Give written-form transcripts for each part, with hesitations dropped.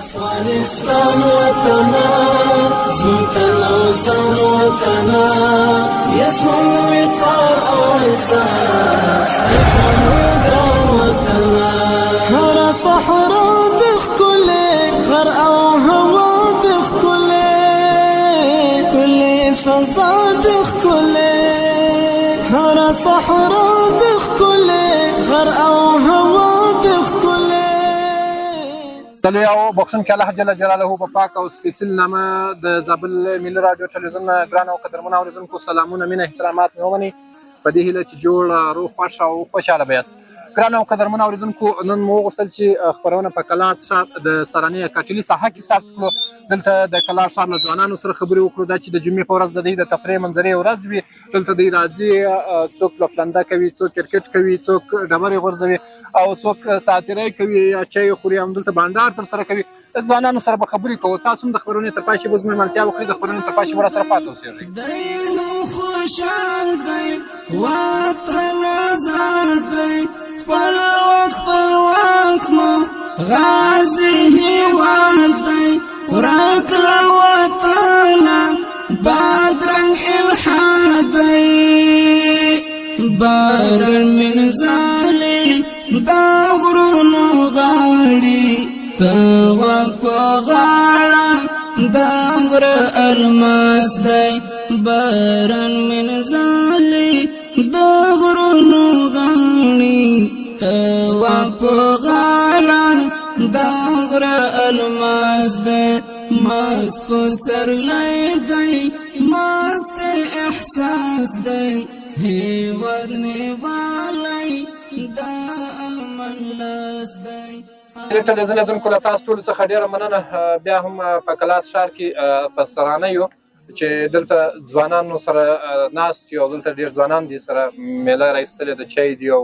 افغانستان وطنا زمتن او سن وطنا یزمون وقار او عزت ایقانون گران وطنا هر صحرا دخ کلی غر او هوا دخ کلی فضا دخ کلی هر صحرا دخ کلی غر او هوا دخ کلی دلوی او بخشونکی الله جل جلاله په پاک او سپېڅلي نامه د زابل ملي راډیو ټلویزیون ګران او قدرمنو اورېدونکو سلامونه مینه احترامات مې ومنئ په دې هیله چې جوړ روغ خوښ او خوشحاله به یاست. ګران او قدرمنو اورېدونکو نن مو وغوښتل چې خپرونه په کلات ښار د سراني کاټلي ساحه کې ثبت کړو. دلته د کلات ښار له ځوانانو سره خبرې وکړو. دا چې د جمعې په ورځ د دوی د تفریح منظرې ورځ وي. دلته دوی راځي، څوک لفلنده کوي، څوک کرکټ کوي، څوک ډبرې غورځوي او څوک ساعتیرۍ کوي یا چای خوري، همدلته بانډار ترسره کوي. د ځوانانو سره به خبرې کوو. تاسو هم د خپرونې تر پای شی به زموږ ملتیا وکړئ. د خپرونې تر پای شی به راسره پاتې اوسېږئ. خوشحال دی وطن آزاد دی خپلواک مو غازي هیواد دی ورک له وطنه بادرنګ الحاد دی باران من ظالم دا غرونو غاړي توا په غاړه دا غره الماس دی باران من ظالم دا غرونو غاړي توا په غاړه دا غره الماس دی مست په سرلای دی مست احساس دی هیواد نیوالی دا امن لاس دی. ټلویزیون لیدونکو له تاسو ټولو څخه ډېره مننه. بیا هم په کلات ښار کې په سرانیو چې دلته ځوانانو سره ناست یو، دلته ډېر ځوانان دي سره میله راایستلې د چای دي او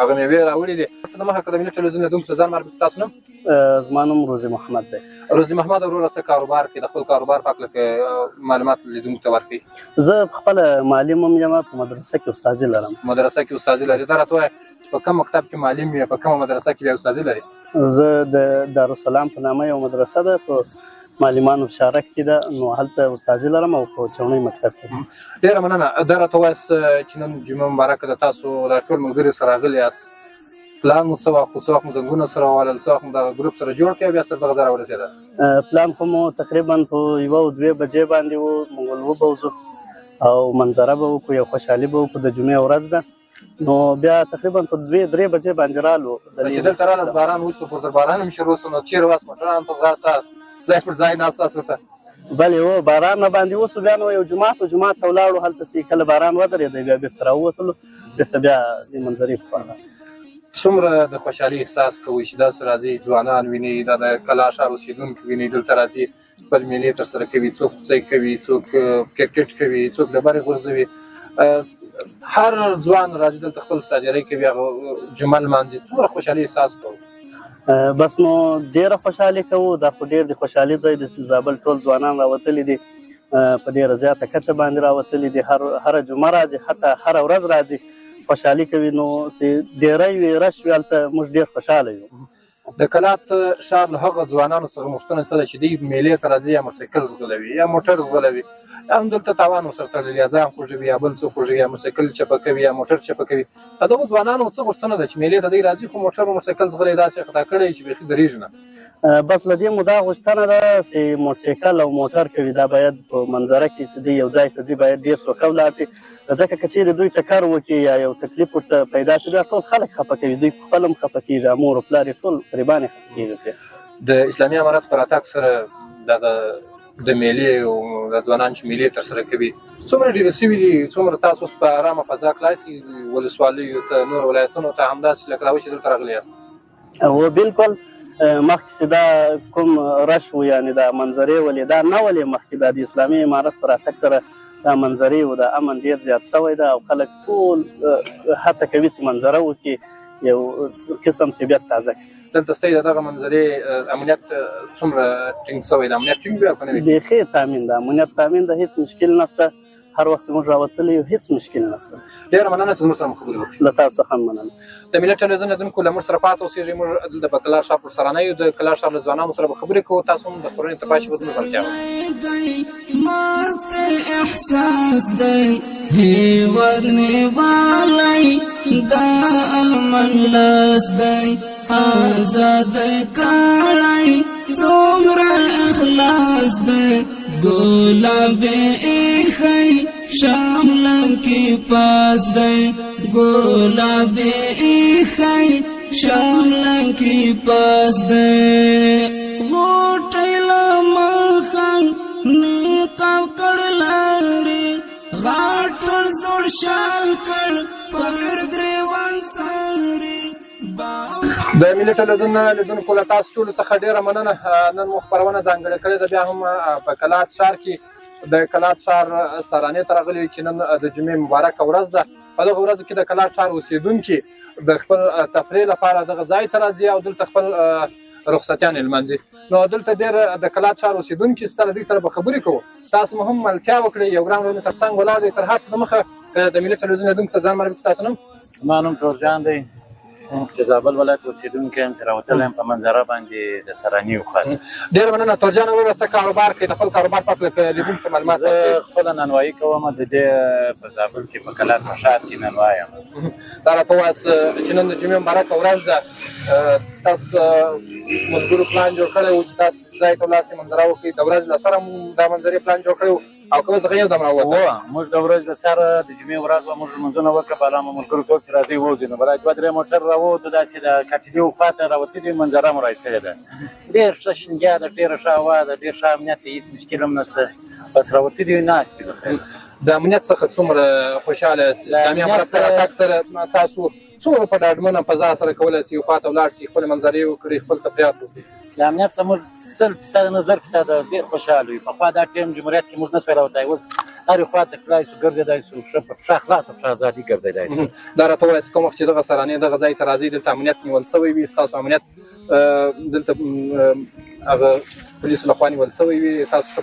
هغه میوې راوړي دي. څه د مخکې د ملي ټلویزیون لیدونکو ته ځان معرفي تاسو نوم؟ زما نوم روزي محمد دی. روزي محمد وروره څه کاروبار کوي؟ د خپل کاروبار په هکله کې معلومات لیدونکو ته ورکړئ. زه خپله معلم یم، په مدرسه کې استادي لرم. مدرسه کې استادي لري. دا راته وایه چې په کوم مکتب کې معلم یې، په کومه مدرسه کې بیا استادي لري؟ زه د دارالسلام په نامه یو مدرسه ده په معلمانو شارک کې ده، نو هلته استادي لرم او په چونۍ مکتب کې. ډېره مننه. دا راته ووایاست چې نن جمعه مبارکه ده، تاسو دا ټول ملګري سره راغلي یاست. پلان مو څه وخت څه وخت مو زنګونه سره ووهلل، څه وخت مو دغه ګروپ سره جوړ کړی او بیا تر دغه ځایه راورسېداست؟ پلان خو مو تقریبا په 1 او 2 بجې باندې و، موږ وبوځو او منظره به وکړو، یو خوشحالي به وکړو. د جمعې ورځ ده، نو بیا تقریبا په 2-3 بجې باندې رالو. چې دلته رالاست باران وشو، پر در باران هم شروع شو، نو چېرې واست؟ موټرانو ته ځغاستاست، ځای پر ځای ناست واست ورته؟ بلې و، باران نه باندې وشو. بیا نو یو جومات ته ولاړو، هلته چې کله باران ودرېدی بیا بېرته راووتلو، بېرته بیا دې منظرې په خوا. څومره د خوشحالي احساس کوئ چې داسې راځي ځوانان وینئ، دا د کلات ښار اوسېدونکي وینئ، دلته راځي خپل میلې ترسره کوي، څوک کوڅۍ کوي، څوک کرکټ کوي، څوک ډبرې غورځوي. هر ځوان راځي دلته خپل ساجرۍ کوي، هغه جمعه لمانځي. څومره خوشحالي احساس کوو؟ بس نو ډېره خوشحالي کوو. دا خو ډېر د خوشحالي ځای دی. زابل ټول ځوانان راوتلي دي، په ډېره زیاته کچه باندې راوتلي دي. هره جمعه راځي، حتی هره ورځ راځي، خوشحالي کوي. نو چې ډېری وي رش وي هلته موږ ډېر خوشحاله یو. د کلات ښار له هغو ځوانانو څخه غوښتنه څه ده چې دوی میلې ته راځي یا موټرسایکل ځغلوي یا موټر ځغلوي یا هم دلته تاوان ورسره تړلی، یا ځان خوږوي یا بل څوک خوږوي یا موټرسایکل چپه کوي یا موټر چپه کوي. د دغو ځوانانو څه غوښتنه ده چې میلې ته دوی راځي خو موټر او موټرسایکل ځغلی داسې خطا کړی چې بیخي درېږي نه؟ بس له دې مو دا غوښتنه ده چې موټرسایکل او موټر کوي دا باید په منظره کې چې دوی یو ځای ته ځي باید ډېر څوک ولاړ شي، ځکه که چېرې دوی ټکر وکړي یا یو تکلیف ورته پیدا شي بیا ټول خلک خفه کوي، دوی خپل هم خفه کېږي، مور او پلار یې ټول قریبان یې خفه کېږي. د اسلامي امارت په راتګ سره دغه د میلې او د ځوانان چې میلې ترسره کوي څومره ډېرې سوي دي؟ څومره تاسو اوس په ارامه فضا کې لاسي ولسوالیو ته نور ولایتونو ته همداسې لکه راوشي دلته راغلي یاست؟ و بالکل مخکې چې دا کوم رش و، یعنې دا منظرې ولې دا نه ولې مخکې دا د اسلامي امارت په راتګ سره دا منظرې و دا امن ډېر زیات سوی ده او خلک ټول هڅه کوي چې منظره وکړي، یو قسم طبیعت تازه کړي. دلته ستاسو دغه منظرې امنیت څومره ټینګ سوی ده؟ امنیت ټینګ وي او که نه وي؟ بیخي تامین ده، امنیت تامین ده، هېڅ مشکل نشته. هر وخت چې موږ راوتلي یو هېڅ مشکل نشته. ډېره مننه چې زموږ سره مو خبرې وکړې. له تاسو څخه هم مننه. د ملت ټلویزیون لیدونکو له موږ سره پاتې اوسېږئ. موږ دلته په کلار ښار پر سرانه یو. د کلار ښار له ځوانانو سره به خبرې کوو. تاسو هم د خبرونې تر پای شئ. اړتیا مست احساس دی هیواد نیوالی دا امن لاس دی آزاد کړی څومره اخلاص دی ګلاب ایښی شاملن کې پاس دی ګلاب ایښی شاملن کې پاس دی غوټی له مخه نقاب کړلارې غاټر زوړ شال کړ پر ګریوان سارې د ملي ټلویزیون لیدونکو له تاسو ټولو څخه ډېره مننه. نن مو خپرونه ځانګړې کړې ده. بیا هم په کلات ښار کې د کلات ښار سرانې ته راغلي چې نن د جمعې مبارکه ورځ ده. په دغه ورځو کې د کلات ښار اوسېدونکي د خپل تفریح لپاره دغه ځای ته راځي او دلته خپل رخصتیانې لمانځي. نو دلته ډېر د کلات ښار اوسېدونکي سره دوی سره به خبرې کوو. تاسو مو هم ملتیا وکړئ. یو ګران ورور مې تر څنګ ولاړ دی. تر هر څه د مخه د ملي ټلویزیون لیدونکو ته ځان معرفي کړئ. ستاسو نوم؟ زما نوم ټورجان دی. د زابل ولایت اوسېدونکی یم چې راوتلی یم په منظره باندې د سرانیو خواته. ډېره مننه. تورجان وروره څه کاروبار کوي؟ د خپل کاروبار په هکله لیدونکو ته معلومات زه خپله نانوایي کوم. د دې په زابل کې په کلات ښار کې نانوایی یم. دا راته ووایاست چې نن د جمعې مبارکه ورځ ده. تاسو ملګرو پلان جوړ کړی و چې تاسو ځای ته ولاړ شئ منظره وکړئ. د ورځې له سره دا منظرې پلان جوړ کړی و او که اوس دغه یو دم راووتل؟ موږ د ورځې له سره د جمعې ورځ وه. موږ لمونځونه وکړه. بالا مو ملګرو ته وویل چې راځئ ووځئ. نو بلا دوه درې موټر راووتو. داسې د کاټلي خواته راوتلي. منظره مو رایستلې ده. ډېر ښه شینګیا ده. ډېره ښه هوا ده. ډېر ښه امنیت دی. هېڅ مشکل هم نشته. بس راوتلي یو ناست یو. د امنیت څخه څومره خوشحاله یاست؟ اسلامي امارت سره تګ سره تاسو څومره په ډاډمنه فضا سره کولی شئ یو خواته ولاړ شئ، خپلې منظرې وکړئ، خپل تفریحات وکړئ؟ د امنیت څخه موږ 100% نه 1000% ډېر خوشحاله یو. پخوا دا ټایم جمهوریت کې موږ نه سوای راوتلی. اوس هرې خوا ته تللی شو، ګرځېدی شو، ښه په پښه خلاصه پښه ازادي ګرځېدی شو. دا راته ووایاست کوم وخت چې دغه سرانې دغه ځای ته راځئ دلته امنیت نیول سوی وي؟ ستاسو امنیت دلته هغه پولیسو لخوا نیول سوی وي؟ تاسو ښه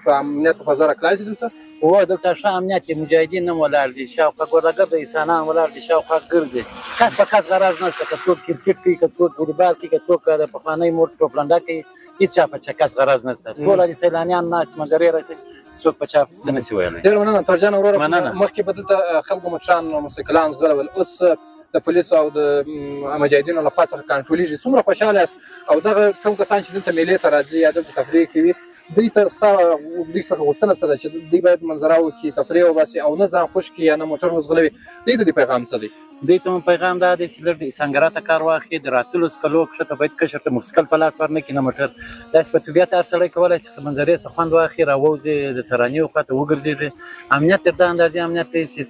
په امنیت په فضا راکلی شئ دلته؟ هو دلته ښه امنیت دی. مجاهدین هم ولاړ دي. شاوخوا ګوردګرد انسانان ولاړ دي. شاوخوا ګرځي. کس په کس غرض نشته. که څوک کرکټ کوي، که څوک فوټبال کوي، که څوک د پخوانۍ موټ ټوپلنډه کوي، هېڅ چا په کس غرض نشته. ټوله د سیلانیان ناست منظرې راځي. څوک په چا څه نشي ویلی. ډېره مننه تورجان وروره. مخکې به دلته خلکو مټران موسیقلان ځغلول، اوس د پولیسو او د مجاهدینو لخوا څخه کنټرولېږي. څومره خوشحاله یاست؟ او دغه کوم کسان چې دلته میلې ته راځي یا دلته تفریح کوي، دوی ته ستا دوی څخه غوښتنه څه ده چې دوی باید منظره وکړي، تفریح وباسي او نه ځان خوش کړي یا نه موټر وځغلوي؟ دوی ته دې پیغام څه دی؟ دوی ته مو پیغام دا دی چې لږ د سنګره ته کار واخلي. د راتلو څکلو کښته باید کشر ته موټرسایکل په لاس ورنه کړي، نه موټر. داسې په طبیعت هر سړی کولی شي منظرې څخه خوند واخلي، راووځي، د سرانیو خواته وګرځېږي. امنیت تر دا اندازې امنیت دی چې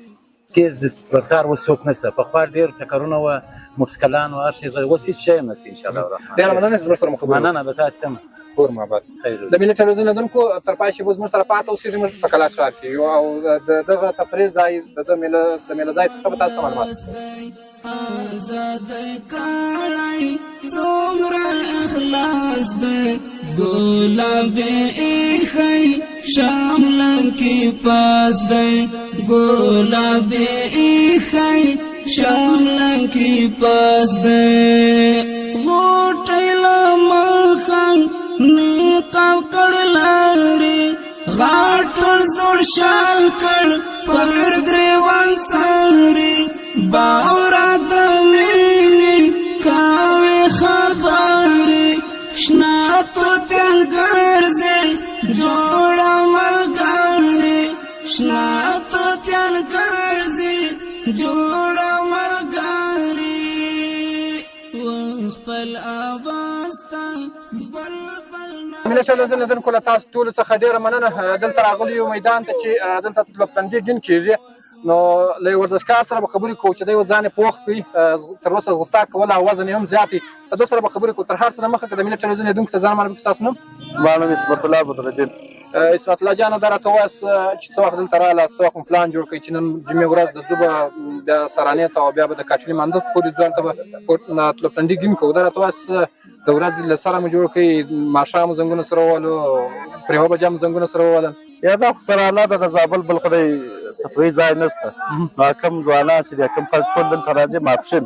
تیز رفتار اوس څوک نشته. پخوا ډېر ټکرونه وه، موټرسایکلان وه، هر شی. اوس هېڅ شی هم نشته انشاءالله الرحمن. ډېره مننه چې زموږ سره مو خبرې وکړې. مننه د تاسې هم. کور مو آباد. د ملي ټلویزیون لیدونکو تر پای شی به زموږ سره پاتې اوسېږي. موږ په کلات ښار کې یو او د دغه تفریح ځای د میله ځای څخه به تاسو ته معلومات آزاد کړی څومره اخلاص دی ګلاب ایښی شاملن کې پاس دی ګلاب ایښی شاملن کې پاس دی غوټۍ له مخه نقاب کړلارې غاټر زوړ شال کړ پر ګریوان سارې باورا د مینې کاوې خبرې شنه توتیان ګرځې جوړه ملګرې شنه توتیان ګرځې جوړه ملګرې خپل اواز ته بلبل ملي ټلویزیون لیدونکو له تاسو ټولو څخه ډېره مننه. دلته راغلي یو میدان ته چې دلته لوبتندې ګین کېږي. نو له یو ورزشکار سره به خبرې کوو چې دی ځان یې پوخ کړي، تر اوسه ځغستا کوله او وزن یې هم زیات وي. د ده سره به خبرې کوو. تر هر څه د مخه که د ملي ټلویزیون لیدونکو ته ځان معلوم کړي. ستاسو نوم؟ زما نوم عصمت الله بدرالدین. عصمت الله جانه، دا راته ووایاست چې څه وخت دلته راغله، څه وخت پلان جوړ کړئ چې نن جمعې ورځ د ځو به بیا سرانې ته او بیا به د کاچلي مانده پورې ځو هلته به لوبتندي ګیم کوو. دا راته ووایاست د ورځې له سره مو جوړ کړئ، ماښام مو زنګونه سره ووهلو، پرې 9 بجې مو زنګونه سره ووهلل؟ یا دا خو سرانه ده د زابل بل خو د تفریح ځای نشته نو کوم ځوانان چې دي کوم خلک ټول دلته راځي ماپښین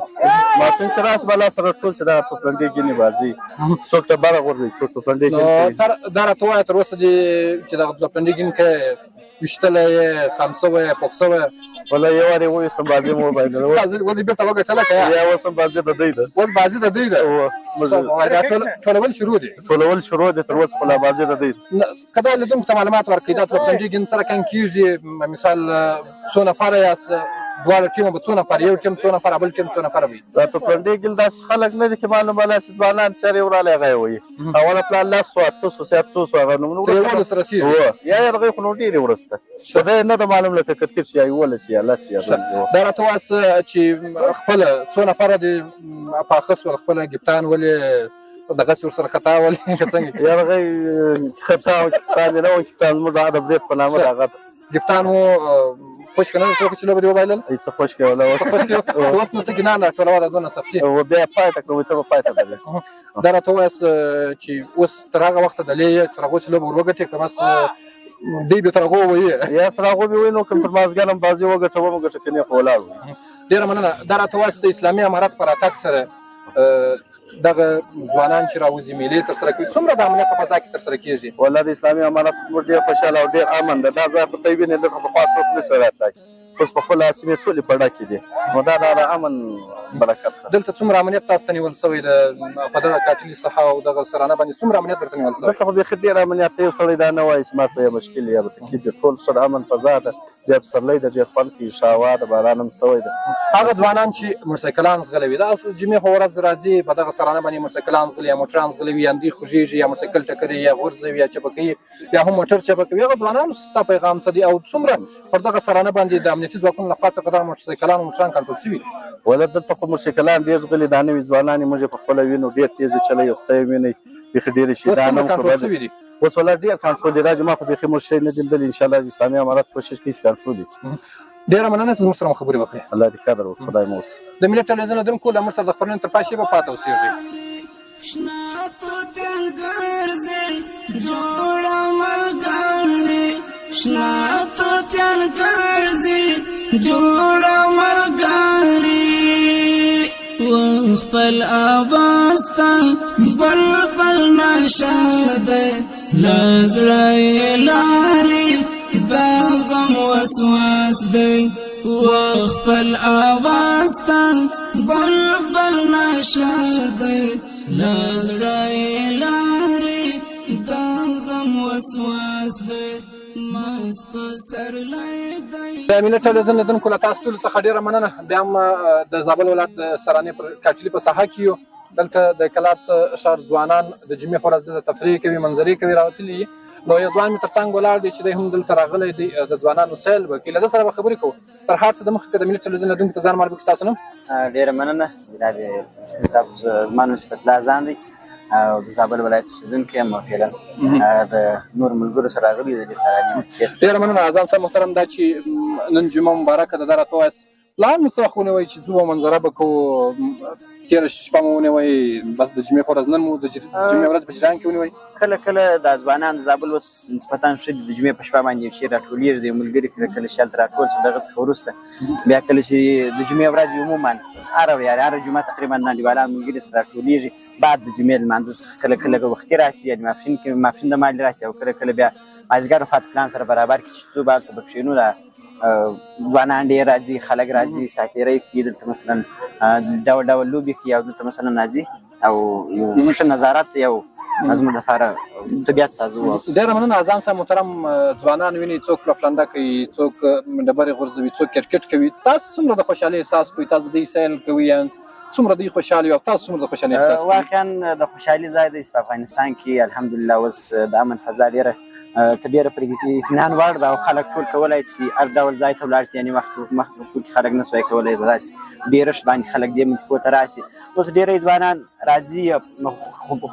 چې راسي بلا سره ټول چې دا په پلنډۍ ګینې بازي څوک ټبره غورځوي څوک په پلنډۍ ګینې دا راته ووایه تر اوسه دې چې دغه پلنډۍ ګین کې ویشتلی یې خام شوی یې پوخ شوی والله یو وار یې وویستم بازي مو وبایلله اوس یې بېرته وګټله که یا اوس هم بازي د دوی ده اوس بازي د دوی ده ټولول شروع دي ټولول شروع دي تر اوسه خو لا بازي د دوی ده که دا لیدونکو ته معلومات ورکړي دا پلنډۍ ګین سره کم کېږي مثال څو نفره یاست دواړه ټیمه به څو نفره یو ټیم څو نفره بل ټیم څو نفره وي دا په پلنډۍ ګیل داسې خلک نه دي چې معلومه داسې ځوانان سره یې ورالی هغه یې وایي اوله پلان 800 هغه نومونه تر یوولس رسېږي یا یې هغې خو نو ډېرې وروسته خدای نه ده معلوم لکه کرکټ یا یولس یا لس یا دا راته ووایه چې خپله څو نفره دې پاخه سول خپله ګپټان ولې دغسې ورسره خطا ولې که څنګه یا هغې خطا کپتان دې نه و کپتان زموږ د ادب ډېر په نامه د هغه ګپټان و خوش که نه ټوکه چې لوبه دې وبایلله څه خوش کې ولا اوس نو ته ګنان راټولوه دا دونه سختي و بیا پای ته کړو ته به پای ته بلې دا راته ووایاست چې اوس تر هغه وخته دلې یې تر هغو چې لوبه ور وګټې که بس دوی به تر هغو ووایي یا تر هغو به وایي نو کوم تر مازدیګر هم بازي وګټوم وګټه کنې خو ولاړ وي ډېره مننه دا راته ووایاست د اسلامي امارت په راتګ سره دغه ځوانان چې راوځي میلې ترسره کوي څومره د امنیت په فضا کې ترسره کېږي والله د اسلامي امارت زموږ ډېر خوشحاله او ډېر امن ده دا ځای خو ته یې وینې دلته پخوا څوک نشي راتلی اوس په خپله سیمې ټولې په ډکې دي نو دا د امن برکت ده دلته څومره امنیت تاسو ته نیول شوی ده په دغه کاټلي څخه او دغه سرانه باندې څومره امنیت درته نیول شوی دلته خو بیخي ډېر امنیت دی یو سړی دا نه وایي چې ما ته یې مشکل یا به تکلیف دی ټول ښه د امن فضا ده بیا پسرلی ده ډېر خوند کوي شاوا د باران هم شوی ده هغه ځوانان چې موټرسایکلان ځغلوي دا اصل جمعې په ورځ راځي په دغه سرانه باندې موټرسایکلان ځغلي یا موټران ځغلوي یا دوی خوږېږي یا موټرسایکل ټکروي یا غورځوي یا چپه کوي یا هم موټر چپه کوي هغه ځوانانو ستا پیغام څه دی او څومره پر دغه سرانه باندې د امنیتي ځواکونو لخوا څخه دغه موټرسایکلان او موټران کنټرول شوي ولا دلته خو موټرسایکلان ډېر ځغلي دا نوي ځوانان یې موږ یې په خپله وینو ډېر تېزې چلوي خدای یې وینئ بیخي ډېرې شیدان هم کنټرول شوي دي اوس ولا ډېر کنټرول دی دا چې ما خو بیخي موږ شی نه دي لیدلي انشاءالله د اسلامي امارت کوشش کوي چې کنټرول وي ډېره مننه چې زموږ سره مو خبرې وکړې الله دې قدر وکړي خدای مو اوسي د ملت ټلویزیون لیدونکو له موږ سره د خپرونې تر پای شی به پاته اوسېږئ شنا توتن ګرځي جوړ ملګری شنا توتن ګرځي جوړ ملګری خپل آواز ته بلبل نشاده لزړه لارې دا غم وسواس دی خپل آواز ته بلبل نشاده لزړه لارې دا غم وسواس دی مست په سرلی دی د ملت ټلویزیون لیدونکو له تاسو ټولو څخه ډېره مننه بیا هم د زابل ولایت د سرانې پر کاټلي په ساحه کې یو دلته د کلات ښار ځوانان د جمعې په ورځ دلته تفریح کوي منظرې کوي راوتلي نو یو ځوان مې تر څنګ ولاړ دی چې دی هم دلته راغلی دی د ځوانانو سیل به کوي له ده سره به خبرې کوو تر هر څه دمخکې که د ملت ټلویزیون لیدونکو ته ځان معرفي کړو ستاسو نوم ډېره مننه دا د مسلم صاحب زما نوم صفت الله ځان دی او د زابل ولایت اوسېدونکی یم فعلا د نور ملګرو سره راغلي د دې سرانې ډېره مننه اذان صاحب محترم دا چې نن جمعه مبارکه ده دا راته ووایاست پلان مو څه وخت ونیوئ چې ځو منظره به کوو تېره شپه مو ونیوئ بس د جمعې په ورځ نن مو د جمعې ورځ په جریان کې ونیوئ کله کله دا ځوانان د زابل اوس نسبتا ښه دي د جمعې په شپه باندې یو شی راټولېږي د یو ملګري کله کله شي هلته راټول شي دغه څخه وروسته بیا کله چې د جمعې ورځ عموما هره جمعه تقریبا نړیوالان ملګري سره راټولېږي بعد د جمعې لمانځه څخه کله کله وختي راشي یعنې ماپښین د مالې راشي او کله کله بیا مازدیګر وخت پلان سره برابر کړي چې څو به هلته به کښېنو ځوانان ډېر راځي خلک راځي ساتیرۍ کوي دلته مثلا ډول ډول لوبې کوي او دلته مثلا راځي او یو ښه نظارت دی او زموږ لپاره طبیعت سازو ډېره مننه اذان صاحب محترم ځوانان ویني څوک لفلنده کوي څوک ډبرې غورځوي څوک کرکټ کوي تاسو څومره د خوشحالۍ احساس کوئ تاسو د دوی سیل کوئ څومره دوی خوشحال وي او تاسو څومره د خوشحالۍ احساس کوئ واقعا د خوشحالۍ ځای دی په افغانستان کې الحمدلله اوس د امن فضا ډېره ته ډېره پرې اطمینان وړ ده او خلک ټول کولی شي هر ډول ځای ته ولاړ شي یعنې مخکې کې خلک نه سوی کولی داسې ډېرښت باندې خلک دې منطقو ته راشي اوس ډېری ځوانان راځي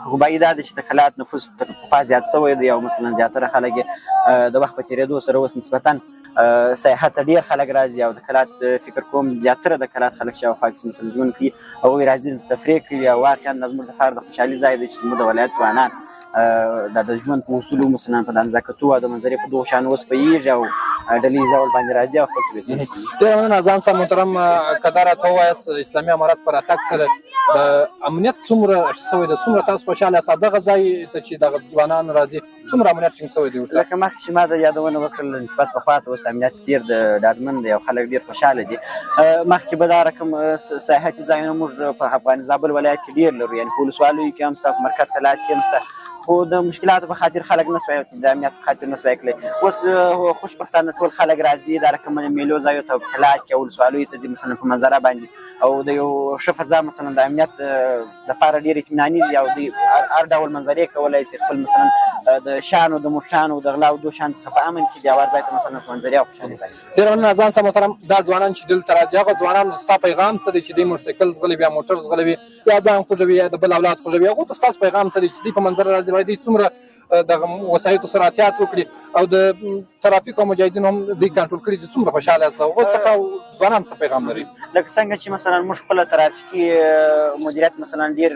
خو باید دا ده چې د کلات نفوس تر پخوا زیات شوی دی او مثلا زیاتره خلک یې د وخت په تېرېدو سره اوس نسبتا سیاحت ته ډېر خلک راځي او د کلات فکر کوم زیاتره د کلات خلک شاوخوا کې مثلا ژوند کوي هغوی راځي تفریح کوي او واقعا زموږ لپاره د خوشحالي ځای دی چې زموږ د ولایت ځوانان د ژوند په اصولو مثلا په اندازه کتو او د منظرې په دغو شیانو وسپهیږي او ډلهییز ډول باندې راځي او خپل فعالیتونه کوي. ډېره مننه ځان صاحب محترم که دا راته ووایاست اسلامي امارت په راتګ سره د امنیت څومره شوی ده، څومره تاسو خوشحاله یاست؟ دغه ځای ته چې دغه ځوانان راځي څومره امنیت ټینګ شوی دی؟ لکه مخکې چې ما د یادونه وکړله نسبت پخوا ته اوس امنیت ډېر ډاډمن دی او خلک ډېر خوشحاله دي. مخکې به دا رقم سیاحتي ځایونه موږ په افغان زابل ولایت کې ډېر لرو، یعنې په ولسوالیو کې هم شته، په مرکز کلات کې هم شته، خو د مشکلاتو په خاطر خلک نه سوی د امنیت په خاطر نه سوی کړی. اوس خوشبختانه ټول خلک راځي دا رقم میلو ځایو ته په کلات کې او ولسوالیو ته ځي مثلا په منظره باندې او د یو ښه فضا مثلا د امنیت لپاره ډېر اطمیناني دي او دوی هر ډول منظرې کولی شي خپل مثلا د شانو د مورشانو د غلا او دوشان څخه په امن کې د هوار ځای ته مثلا په منظرې او خوشحالي باندې. ډېره مننه ځان صاحب محترم. دا ځوانان چې دلته راځي هغه ځوانان ستا پیغام څه دی چې دوی موټرسایکل ځغلوي یا موټر ځغلوي یا ځان خوږوي یا د بل اولاد خوږوي؟ هغو ته ستاسو پیغام څه دی چې دوی په منظره راځي باید دوی څومره دغه وسایطو سره احتیاط وکړي او د ترافیک او مجاهدینو هم دوی کنټرول کړي دي؟ څومره خوشحاله یاست؟ هغو څخه ځوانان څه پیغام لري؟ لکه څنګه چې مثلا موږ خپله ترافیکي مدیریت مثلا ډېر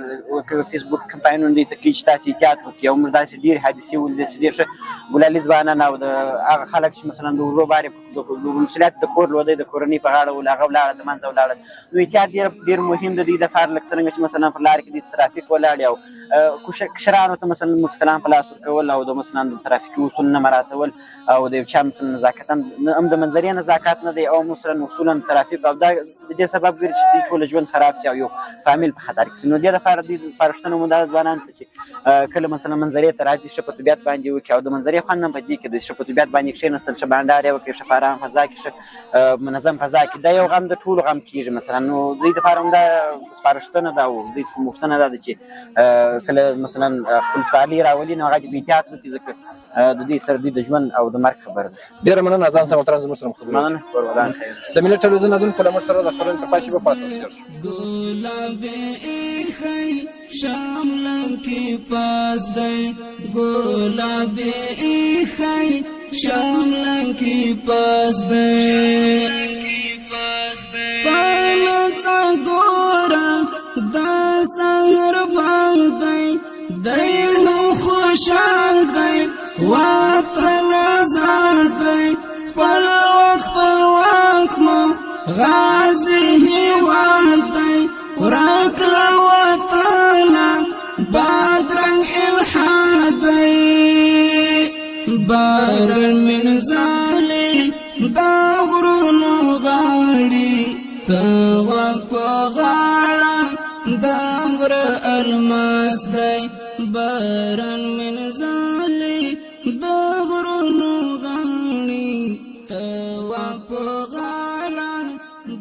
فیسبوک کمپاینونه دوی ته کوي چې تاسې احتیاط وکړي او موږ داسې ډېرې حادثې ولیدې چې ډېر ښه ګلالي ځوانان او د هغه خلک چې مثلا د ورو بارې د مسؤلیت د کور لوی د کورنۍ په غاړه ول هغه ولاړه د منځه ولاړه. نو احتیاط ډېر مهم د دوی دپاره لکه څرنګه چې مثلا په لارې کې د ترافیک ولاړې او کشرانو ته مثلا موږ کلام په لاس ورکول او د مثلا د ترافیکي اصول نه مراعاتول او د یو چا مثلا نزاکت هم د منظرې نزاکت نه دی او مثلا اصولا ترافیک او دا د دې سبب ګرځي چې دوی ټول ژوند خراب شي او یو فامیل په خطر کې شي. نو دې دپاره دوی سپارښتنه مو دا ځوانانو ته چې کله مثلا منظرې ته راځي ښه په طبیعت باندې وکړي او د منظرې خوند هم په دې کې د ښه په طبیعت باندې کښېنستل، ښه بانډار یې وکړي، ښه په ارام فضا کې، ښه منظم فضا کې. دا یو غم د ټولو غم کېږي مثلا. نو دوی دپاره هم دا سپارښتنه ده او دوی څخه غوښتنه دا ده چې کله مثلا خپل سپارلي راولي نو هغه دې په احتیاط وکړي ځکه د دوی سره دوی د ژوند او د مرګ خبره ده. ډېره مننه ځان صاحب محترم زموږ سره خبرې مننه. ودان خیر. د ملت ټلویزیون ناظرینو له موږ سره د خبرونې تر پای شي به پاتې اوسئ. گلابی ایخی شاملن کی پاس دی، گلابی ایخی شاملن کی پاس دی، پانتا گورا دا سنگر باندی دی هم خوشحال دی وطن آزاد دی پلوک ما غازی هیوان دی راکل وطنا بادرنگ الحاد دی بارن من زالی دا غرونو غاڑی توا پا غاڑا دا غر الماس دی بارن من زالی دا غرونو غاڑی توا پا غاڑا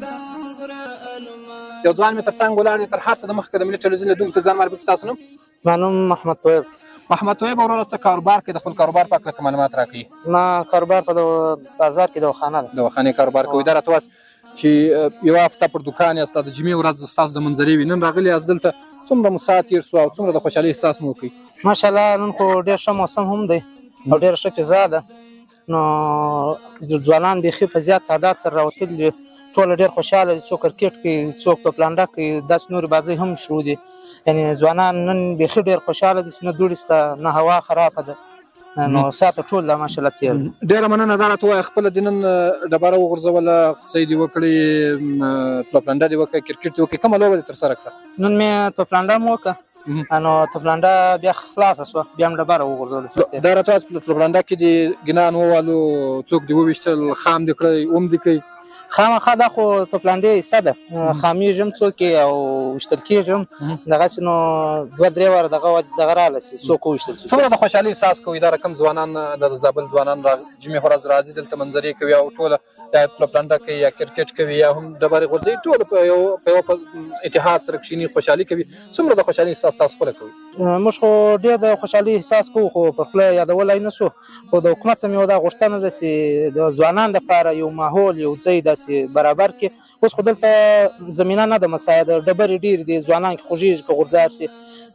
دا غر الماس. یو ځوان مې تر څنګ ولاړ دی تر هر څه د مخکې د ملي ټلویزیون لیدونکو ته ځان معرفي کړي. ستاسو نوم؟ زما نوم محمد طیب. محمد طیب وروره څه کاروبار کوي؟ د خپل کاروبار په هکله معلومات راکړي. زما کاروبار په بازار کې دواخانه ده. دواخانې کاروبار کوي. دا راته وایاست چې یوه هفته پر دوکان یاست، د جمعې ورځ ستاسو د منظرې وي، نن راغلي یاست دلته، څومره مو ساعت تېر شو او څومره د خوشحالۍ احساس مو وکړي؟ ماشاءالله نن خو ډېر ښه موسم هم دی او ډېره ښه فضا ده. نو ځوانان بیخي په زیات تعداد سره راوتلي دي، ټوله ډېر خوشحاله دي، څوک کرکټ کوي، څوک په پلانډه کوي، داسې نورې بازۍ هم شروع دي. یعنې ځوانان نن بیخي ډېر خوشحاله دي چې نه دوړې شته نه هوا خرابه ده، نو ساعته ټول دا ماشاءالله تېر دی. ډېره مننه. دا راته ووایه خپله دې نن ډبره وغورځوله، خوڅۍ دې وکړې، توپلنډه دې وکړه، کرکټ دې وکړې، کومه لوبه دې ترسره کړه؟ نن مې توپلنډه هم وکړه، نو توپلنډه بیا خلاصه شوه، بیا مې ډبره وغورځوله. دا راته وایه په توپلنډه کې دې ګنان ووالو، څوک دې وویشتل، خام دې کړی، اوم دې کوي؟ خامخا دا خو توپلنډې حصه ده، خامېږي هم څوک او ویشتل کېږي هم دغسې. نو دوه درې واره دغه راغله چې څوک وویشتل شي. څومره د خوشحالۍ احساس کوئ؟ دا رقم ځوانان د زابل ځوانان جمعې ورځ راځي دلته منظرې کوي او ټوله یا توپلنډه کوي یا کرکټ کوي یا هم ډبرې غورځوي، ټوله په یو اتحاد سره کښېني، خوشحالي کوي. څومره د خوشحالۍ احساس تاسو خپله کوئ؟ موږ خو ډېر د خوشحالۍ احساس کوو، خو په خوله یادولی نه شو. خو د حکومت څخه مې یو دا غوښتنه ده چې د ځوانانو دپاره یو ماحول، یو ځای داسې برابر کړي. اوس خو دلته زمینه نه ده مساعد، ډبرې ډېرې دي، ځوانان کې خوږېږي که غورځار شي،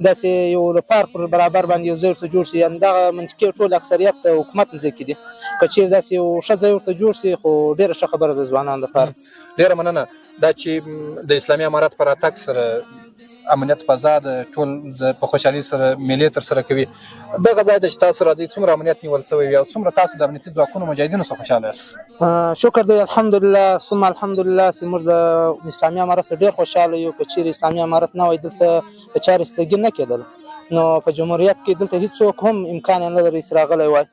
داسې یو د پارک پر برابر باندې یو ځای ورته جوړ شي. یعنې دغه منطقې ټول اکثریت د حکومت ځمکې دي، که چېرې داسې یو ښه ځای ورته جوړ شي خو ډېره ښه خبره ده ځوانانو دپاره. ډېره مننه. دا چې د اسلامي امارت په راتګ سره امنیت فضا د ټول په خوشحالۍ سره میلې ترسره کوي. دغه ځای ته چې تاسو راځئ څومره امنیت نیول شوی وي او څومره تاسو د امنیتي ځواکونو مجاهدینو څخه خوشحاله یاست؟ شکر دی الحمدلله ثم الحمدلله چې موږ د اسلامي امارت څخه ډېر خوشحاله یو. که چیرې اسلامي امارت نه وای دلته د چارې ستګي نه کېدله، نو په جمهوریت کې دلته هېڅوک هم امکان یې نه لري چې راغلی وای.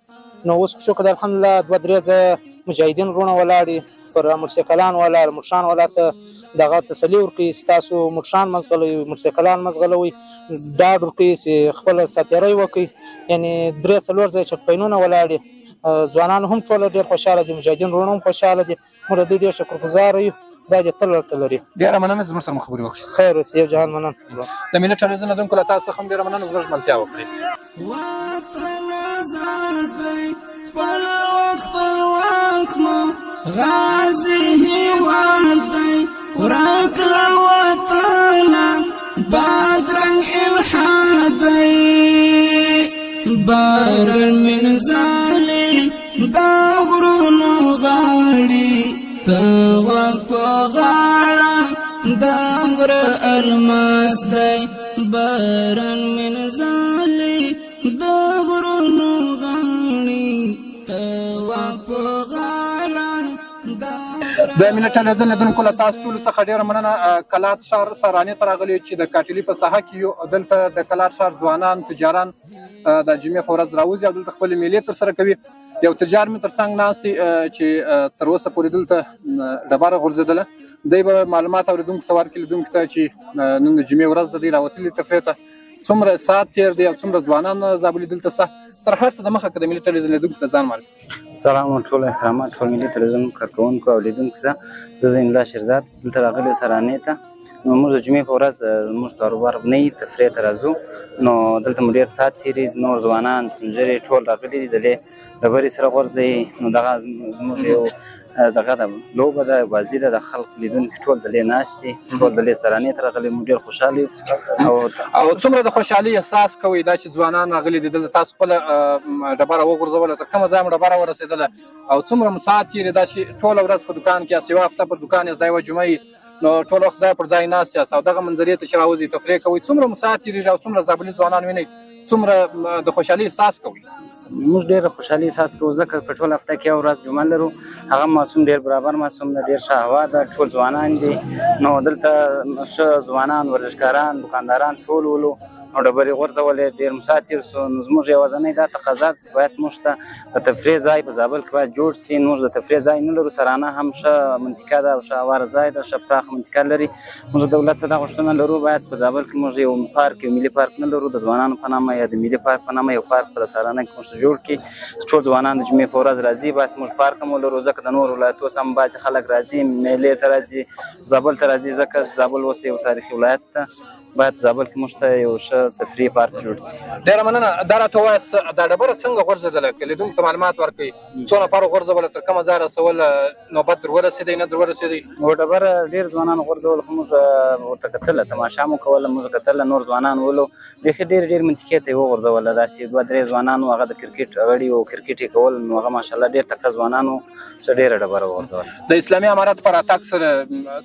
نو اوس شکر دی الحمدلله 2-3 ځایه مجاهدین وروڼه ولاړ دي، پر موټرسایکلان ولاړ، مورشان ولاړ ته دغه تسلي ورکوي چې تاسو مورشان مه ځغلوئ، موټرسایکلان مه ځغلوئ، ډاډ ورکوي چې خپله ساتیرۍ وکړئ. یعنې 3-4 ځایه چکپینونه ولاړ دي. ځوانان هم ټوله ډېر خوشحاله دي، مجاهدین وروڼه هم خوشحاله دي. موږ د دوی ډېر شکرګزاره یو. خدای دې تل ورته لري. ډېره مننه زموږ سره خبرې وکړې. خیر اوسې، یو جهان مننه. د ملي ټلویزیون لیدونکو له تاسو څخه هم ډېره مننه زموږ ملتیا وکړئ. وطن آزاد دی خپلواک مو غازي هېواد دی ورک له وطنه بادرنګ الحاد دی باران من ظالم دا غرونو غاړي توا په غاړه دا غره الماس دی باران من ظالم دا غرونو غاړي توا په غاړه دا د ملي ټلویزیون لیدونکو له تاسو ټولو څخه ډېره مننه. کلات ښار سرانې ته راغلي چې د کاټلي په ساحه کې یو. دلته د کلات ښار ځوانان تجاران د جمعې په ورځ راوځي او دلته خپلې میلې ترسره کوي. یو تجار مې ترڅنګ ناست دی چې تر اوسه پورې دلته ډبره غورځېدله. دی به معلومات اورېدونکو ته ورکړي، لیدونکو ته چې نن د جمعې ورځ د دوی راوتلي تفریح ته څومره ساعت تېر دی او څومره ځوانان زابلي دلته شته. تر هر څه د مخه که د ملي ټلویزیون لیدونکو ته ځان معرفي. سلام ټول احترامات ټول ملي ټلویزیون کارکوونکو او لیدونکو ته. زه زین الله شیرزاد دلته راغلی سرانې ته. نو موږ د جمعې په ورځ زموږ کاروبار نه وي، تفریح ته راځو. نو دلته مو ډېر ساعت تېري، نور ځوانان سپین ټول راغلي دي، د ډبرې سره غورځوي. نو دغه زموږ یو دغه ده لوبه ده، بازي ده، د خلق لیدونکي ټول دلې ناست دي، ټول دلې سرانې ته راغلي. موږ ډېر خوشحاله یو. او څومره د خوشحالۍ احساس کوئ دا چې ځوانان راغلي دي دلته؟ تاسو خپله ډبره وغورځوله، تر کومه ځایه مو ډبره ورسېدله او څومره مو ساعت تېرې دا چې ټوله ورځ په دوکان کې یاست، یوه هفته پر دوکان یاست، دا یوه جمعه نو ټول وخت ځای پر ځای ناست یاست او دغه منظرې ته چې راوځئ تفریح کوئ، څومره مو ساعت تېرېږي او څومره زابلي ځوانان وینئ، څومره د خوشحالۍ احساس کوئ؟ موږ ډېره خوشحالي احساس کوو ځکه په ټوله هفته کې یو ورځ جمعه لرو. هغه معصوم ډېر برابر معصوم ده، ډېر ښه هوا ده، ټول ځوانان دي. نو دلته ښه ځوانان، ورزشکاران، دوکانداران ټول ولو او ډبرې غورځولې. ډېر مو ساعت تېر سو. نو زموږ یوازینۍ دا تقاضا چې باید موږ ته د تفریح ځای په زابل کې باید جوړ سي. موږ د تفریح ځای نه لرو. سرانه هم ښه منطقه ده او ښه هواره ځای ده، ښه پراخه منطقه لري. موږ د دولت څخه دا غوښتنه لرو باید په زابل کې موږ یو پارک، یو ملي پارک نه لرو، د ځوانانو په نامه یا د ملي پارک په نامه یو پارک په سرانه کې موږ جوړ کړي. ټول ځوانان د جمعې په ورځ راځي، باید موږ پارک هم ولرو ځکه د نورو ولایتو څخه هم بعضې خلک راځي، میلې ته راځي، زابل ته راځي ځکه زابل اوس یو تاریخي ولایت ده. باید زابل کې موږ ته یو ښه تفریح پارک جوړ شي. ډېره مننه. دا راته ووایاست دا ډبره څنګه غورځېدله؟ که لیدونکو ته معلومات ورکړئ څو نفرو غورځوله، تر کومه ځایه رسوله، نوبت در ورسېدی نه در ورسېدی؟ نو ډبره ډېر ځوانان غورځول، خو موږ ورته کتله، تماشا مو کوله، موږ کتله، نور ځوانان ولو بیخي ډېر منطقې ته یې وغورځوله. داسې 2-3 ځوانان وو، هغه د کرکټ غړي وو، کرکټ یې کول. نو هغه ماشاءالله ډېر تکړه ځوانان وو چې ډېره ډبره وغورځوله. د اسلامي امارت په راتګ سره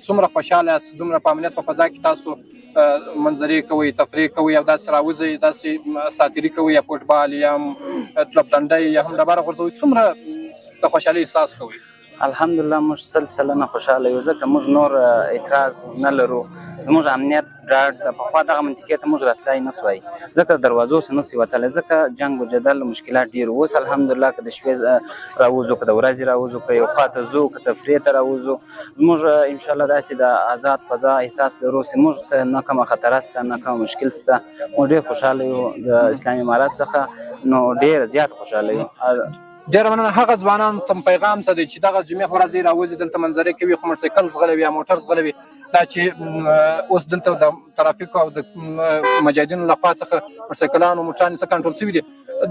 څومره خوشحاله یاست؟ دومره په امنیت په فضا کې تاسو منظرې کوئ، تفریح کوئ او داسې راوځئ، داسې ساتیري کوئ یا فوټبال یا هم تلپدندۍ یا هم ډبره غورځوئ، څومره د خوشحالۍ احساس کوئ؟ الحمدلله موږ 100% خوشحاله یو ځکه موږ نور اعتراض نه لرو. زموږ امنیت ډاډ ده. پخوا دغه منطقې ته موږ راتلی نه سوای ځکه دروازو څخه نه سو وتلی، ځکه جنګ و جدل مشکلات ډېر. اوس الحمدلله که د شپې راوځو، که د ورځې راوځو، که یو خوا ته ځو، که تفریح ته راوځو، موږ انشاءالله داسې د آزاد فضا احساس لرو چې موږ ته نه کومه خطره شته، نه کومه مشکل شته. موږ ډېر خوشحاله یو د اسلامي امارت څخه، نو ډېر زیات خوشحاله یو. ډېره مننه. هغه ځوانانو ته پیغام څه دی چې دغه جمعې په ورځ دوی راوځي دلته منظرې کوي، خو موټرسایکل ځغلوي یا موټر ځغلوي، دا چې اوس دلته د ترافیکو او د مجاهدینو لخوا څخه موټرسایکلان او موټران څه کنټرول شوي دي،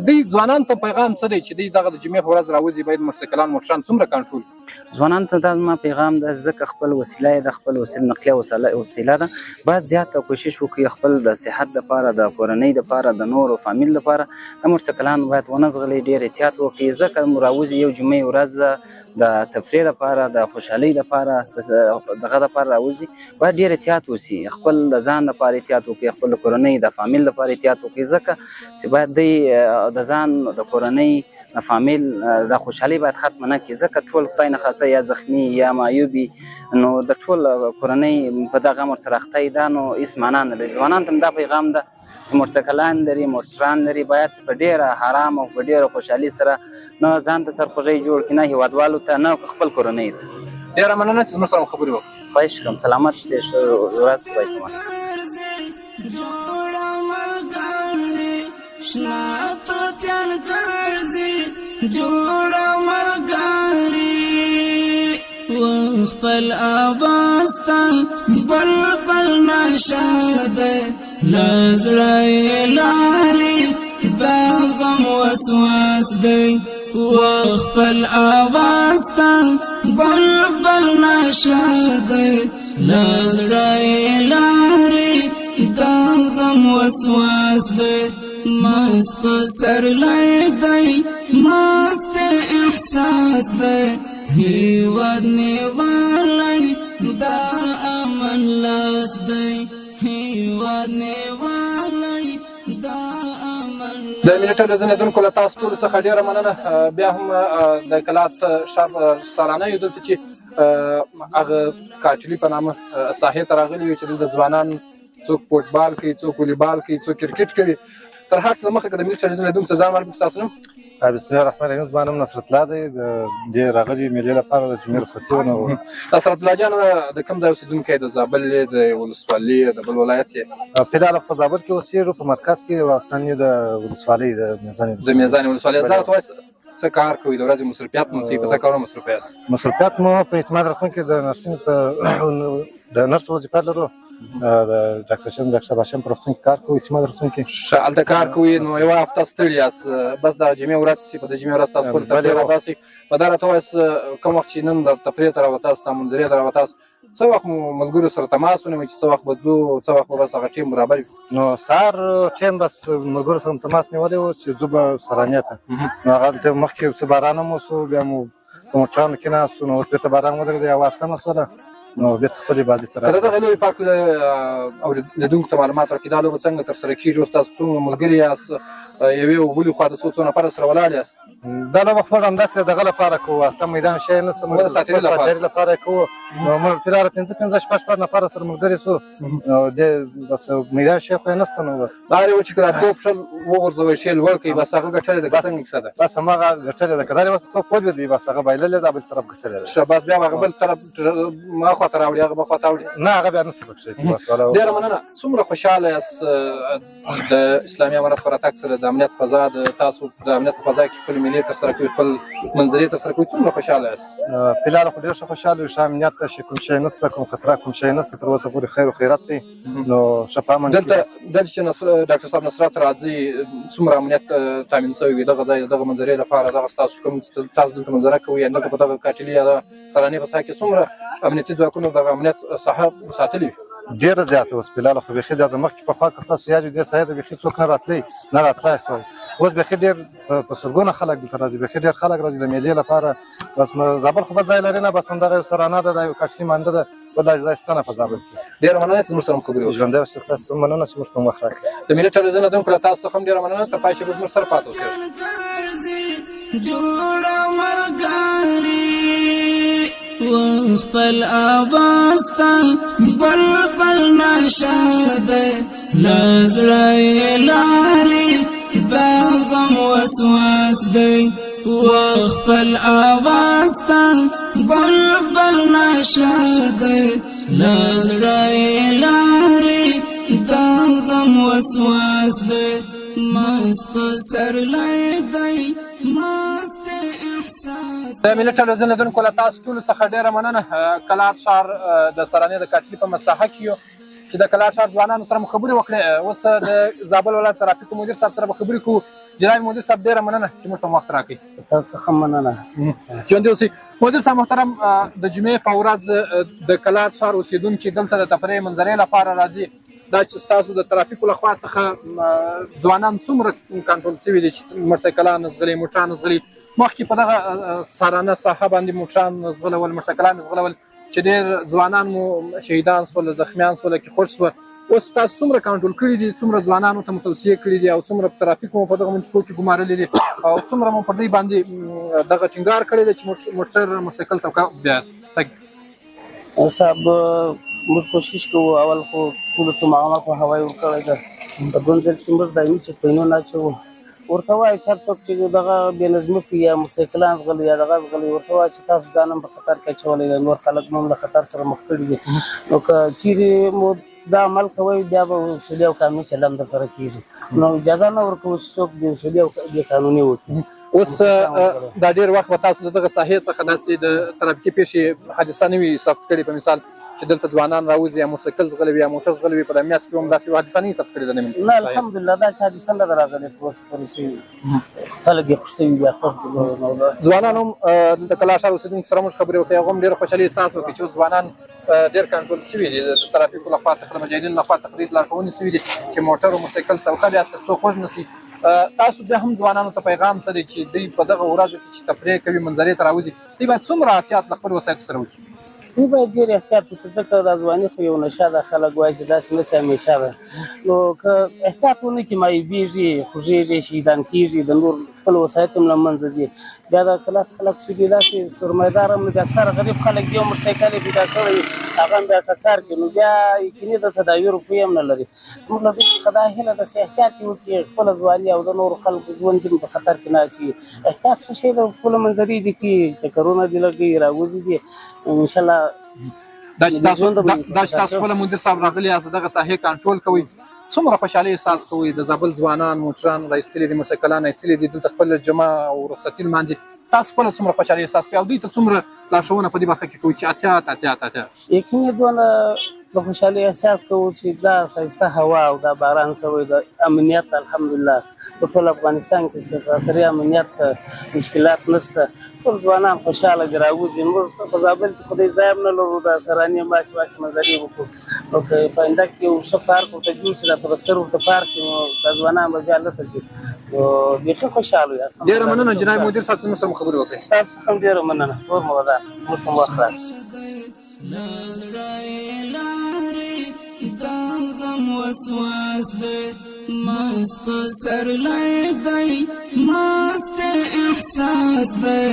دوی ځوانانو ته پیغام څه دی چې دوی دغه د جمعې په ورځ راوځي باید موټرسایکلان موټران څومره کنټرول کړي؟ ځوانانو ته دا زما پیغام ده، ځکه خپل وسیله یې ده، خپل نقلیه وسیله ده، باید زیاته کوشش وکړي خپل د صحت دپاره، د کورنۍ دپاره، د نورو فامیل دپاره د موټرسایکلان باید ونه ځغلي، ډېر احتیاط وکړي، ځکه راوځي یو جمعې ورځ ده، د تفریح دپاره، د خوشحالۍ دپاره، دغه دپاره راوځي، باید ډېر احتیاط وسي، خپل د ځان دپاره احتیاط وکړي، خپل د کورنۍ د فامیل دپاره احتیاط وکړي، ځکه چې باید دوی د ځان د کورنۍ د فامیل د خوشحالۍ باید ختمه نه کړي، ځکه ټول خدای نخواسته یا زخمي یا معیوبي، نو د ټول کورنۍ په دغه امر سره اخته وي، دا نو هېڅ معنا نه لري. ځوانانو ته دا پیغام ده چې موټرسایکلان لري، موټران لري، باید په ډېره حرام او په ډېره خوشحالي سره نه ځان ته سرخوږی جوړ کړي، نه هېوادوالو ته، نه خپل کورنۍ ته. ډېره مننه چې زموږ سره مو خبرې وکړې. خواهش کوم، سلامت اوسئ، ښه ورځ خدای پامان. جوړه ملګری خپل آواز ته بلبل نشاده لزړه لاري دا غم وسواس دی خپل آواز ته بلبل نشاده لزړه لاري دا غم وسواس دی مست پسر لای دی مست احساس دی هیواد نیوالی دا امن لاس دی هیواد نیوالی دا امن لاس د ملي ټلویزیون لیدونکو له تاسو ټولو څخه ډېره مننه. بیا هم د کلات ښار سالانیو دلته چې هغه کاټلي په نامه ساحې ته راغلي یو چې دلته ځوانان څوک فوټبال کوي، څوک والیبال کوي، څوک کرکټ کوي. تر هر څه د مخکې که د ملي ټلویزیون لیدونکو ته ځان معرفي کړو. ستاسو نوم؟ بسم الله الرحمن الرحیم. زما نوم نصرت الله دی، د دې راغلي مېلې لپاره د جمعې رخصتیونه. نصرت الله جان د کوم ځای اوسېدونکی یې؟ د زابل یې، د ولسوالۍ یې، د بل ولایت یې؟ فعلا په زابل کې اوسېږو، په مرکز کې، واستن یې د ولسوالۍ د میزانې ولسوالۍ. دا راته وایه څه کار کوئ؟ د ورځې مصروفیات مو څه؟ په څه کارونو مصروف یاست؟ مصروفیات مو په اعتماد روغتون کې د نرسینګ د نرس وظیفه لرو، د ډاکټر صاحب هاشم په روغتون کې کار کوو، اعتماد روغتون کې. ښه، هلته کار کوئ، نو یوه هفته ستړي یاست، بس د جمعې ورځ چې په د جمعې ورځ تاسو کور ته تفریح راباسئ. په دا راته وایاست کوم وخت چې نن د تفریح ته راوتاست، د منظرې ته راوتاست، څه وخت مو ملګرو سره تماس ونیوئ چې څه وخت به ځو، څه وخت به بس هغه ټیم برابر وي؟ نو سهار ټیم بس ملګرو سره تماس نیولی و چې ځو به سرانیې ته. نو هغه دلته مخکې څه باران هم وسو، بیا مو په موټرانو کې ناست وو، نو اوس بېرته باران ودرېد، هوا سمه شوله، نو بېرته خپلې بازۍ ته که د دغه لوبې په هکله لیدونکو ته معلومات راکړي، دا لوبه څنګه ترسره کېږي؟ اوس تاسو څومره ملګري یاست؟ یوې او بلې خوا ته څو نفره سره ولاړ یاست؟ دا لوبه خو موږ همداسې د دغه لپاره کوو، واسطه میدان شی نشته، موږ د ساتیري لپاره یې کوو. نو موږ فعلا 5 شپږ نفره سره ملګري سو، نو دې بس میدان شی خو یې نشته. نو بس دا یو چې که دا توپ شل وغورځوئ، شی لوړ کړئ، بس هغه ګټلې ده که څنګه کیسه ده؟ بس هماغه ګټلې ده، که دا اوس توپ ولوېدی بس هغه بایللې ده، بل طرف ګټلې ده. ښه، بس بیا هغه بل طرف ما خوا ته راوړي، هغه به خوا ته وړي؟ نه، هغه بیا نشته پکښې. ډېره مننه. څومره خوشحاله یاست د اسلامي امارت په راتګ سره؟ د امنیت فضا، د تاسو د امنیت په فضا کې خپل مېلې ترسره کوئ، خپل منظرې ترسره کوئ، څومره خوشحاله یاست؟ فعلا خو ډېر ښه خوشحاله یو، ښه امنیت ته چې کوم شی نشته، کوم خطره کوم شی نشته، تر اوسه پورې خیر و خیرات دی، نو ښه په امن کې. دلته چې ډاکټر صاحب نصرت راځي، څومره امنیت تامین شوی وي دغه ځای دغه منظرې لپاره؟ دغه ستاسو کوم تاسو دلته منظره کوئ، یا دلته په دغه کاټلي یا د سرانې په ساحه کې څومره امنیتي ځواکونو دغه امنیت ساحه ساتلې وي؟ ډېره زیاته اوس فعلا خو بیخي زیاته. مخکې پخوا که ستاسو یاد وي دې ساحې ته بیخي څوک نه راتلی سوای، اوس بیخي ډېر په سلګونه خلک دلته راځي، بیخي ډېر خلک راځي د میلې لپاره. بس زابل خو بل ځای لري نه، بس همدغه یو سرانه ده، دا یو کاټلي مانده ده، بل ځای شته نه په زابل کې. ډېره مننه چې زموږ سره خبرې وکړې. ژوندی اوسئ، ستاسو مننه چې موږ ته وخت راکړئ. د ملي ټلویزیون لیدونکو له تاسو څخه هم ډېره مننه. تر پای چې به زموږ سره پاتې اوسئ. جوړه ملګری خپل آواز ته بلبل نشاده لزړه لاري دا غم وسواس دی خپل آواز ته بلبل نشاده لزړه لاري دا غم وسواس دی مست پسر لای دی مست د ملي ټلویزیون لیدونکو له تاسو ټولو څخه ډېره مننه. کلات ښار د سرانې د کاټلي په مساحه کې یو. چې د کلا ښار ځوانانو سره مو خبرې وکړې. اوس د زابل ولایت ترافیکو مدیر صاحب سره به خبرې کوو. جناب مدیر صاحب ډېره مننه چې موږ ته وخت راکړئ. تاسو څخه مننه. ژوندي اوسئ. مدیر صاحب محترم، د جمعې په ورځ د کلا ښار اوسېدونکي دلته د تفریح منظرې لپاره راځي. دا چې ستاسو د ترافیکو له خوا څخه ځوانان څومره کنټرول شوي دي چې موټرسایکلان زغلي، موټران زغلي؟ مخکې په دغه سارانه ساحه باندې موټران زغلول، موټرسایکلان زغلول چې ډېر ځوانان مو شهیدان شول، زخمیان شول، کې خوش شوه. اوس تاسو څومره کنټرول کړي دي؟ څومره ځوانانو ته مو توصیې کړي دي او څومره ترافیک مو په دغه منطقو کې ګمارلي دي او څومره مو پر دوی باندې دغه ټینګار کړی دی چې موټرسایکل سوکه بیاست؟ صاحب موږ کوشش کوو، اول خو ټولو ته معلومات خو هوایي ورکړی ده. په دویم ځل کې موږ دایمي چک پوینټونه اچوو. ورته وایو هر څوک چې دغه بې نظمي کوي یا موټرسایکلان زغلي یا دغه زغلي، ورته وایو چې تاسو ځان هم په خطر کې اچولی دی، نور خلک هم له خطر سره مخ کړي دي. نو که چیرې مو دا عمل کوئ بیا به اصولي او قانوني چلند درسره کېږي. نو اجازه نه ورکوو چې څوک بې اصولي او بې قانوني وکړي. اوس دا ډېر وخت به تاسو د دغه ساحې څخه داسې د ترافیکي پیښې حادثه نه وي ثبت کړې، په مثال چې دلته ځوانان راوځي یا موټرسایکل زغلوي یا موټر زغلوي، په میاشت کې هم داسې حادثه نه وي ثبت کړې ده؟ نه الحمدلله داسې حادثه نه ده راغلې. پولیسي خلک یې خوښ شوي بیا خوښ دي. ځوانان هم د کلا ښار اوسېدونکو سره موږ خبرې وکړې، هغه هم ډېره خوشحالي احساس وکړي چې اوس ځوانان ډېر کنټرول شوي دي د ترافیکو له خوا څخه، د مجاهدینو له خوا څخه دوی ته لارښوونې شوي دي چې موټر او موټرسایکل سوکه بیاست تر څو خوږ نه شي. تاسو بیا هم ځوانانو ته پیغام څه دی چې دوی په دغه ورځو کې چې تفریح کوي، منظرې ته راوځي، دوی باید څومره احتیاط له خپلو وسایطو سره وکړي؟ دوی باید ډېر احتیاط وکړي، ځکه دا ځواني خو یو نشه ده. خلک وایي چې داسې نه شي همیشه ده. نو که احتیاط ونه کړي مایوبېږي، خوږېږي، شهیدان کېږي، د نور خپل وسایط هم له منځه ځي. بیا دا کله خلک چې دي داسې سرمایدار هم دي، اکثره غریب خلک دي او موټرسایکل یې پیدا کړی هغه هم بیا که کار کوي، نو بیا یقیني ده تداوي روپۍ هم نه لري. موږ له دوی څخه دا هیله ده چې احتیاط یې وکړي، خپله ځواني او د نورو خلکو ژوند هم په خطر کې نه اچوي. احتیاط څه شی ده؟ خپله منظرې دي کوي، چکرونه دي لګوي، راوځي دي. انشاءالله دا چې تاسو خپله مدیر صاحب راغلي یاست، دغه ساحې کنټرول کوئ، څومره خوشحالي احساس کوئ؟ د زابل ځوانان موټران راایستلي دي، موټرسایکلان ایستلي دي، دلته خپل جمعه او رخصتي لمانځي، تاسو خپله څومره خوشحالي احساس کوئ او دوی ته څومره لارښوونه په دې برخه کې کوئ چې احتیاط؟ یقیني دونه د خوشحالي احساس کوو چې دا ښایسته هوا او دا باران شوی، د امنیت الحمدلله په ټول افغانستان کې سراسري امنیت مشکلات نشته. ټول ځوانان خوشحاله دي، راوځي. موږ په زابل کې خدای ځای هم نه لرو، د سراني ماشي منظرې وکړو. نو که په آینده کې یو ښه پارک ورته جوړ شي، راته بستر ورته پارک شي، نو دا ځوانان به بیا هلته ځي. نو بیخي خوشحاله یو. ډېره مننه جناب مدیر صاحب چې موږ سره خبرې وکړې. ستاسو څخه هم ډېره مننه. ټول مو ودان، زموږ ته مو وخت راکړ. دا غم وسواس دی ماست په سرلای دی، ماست احساس دی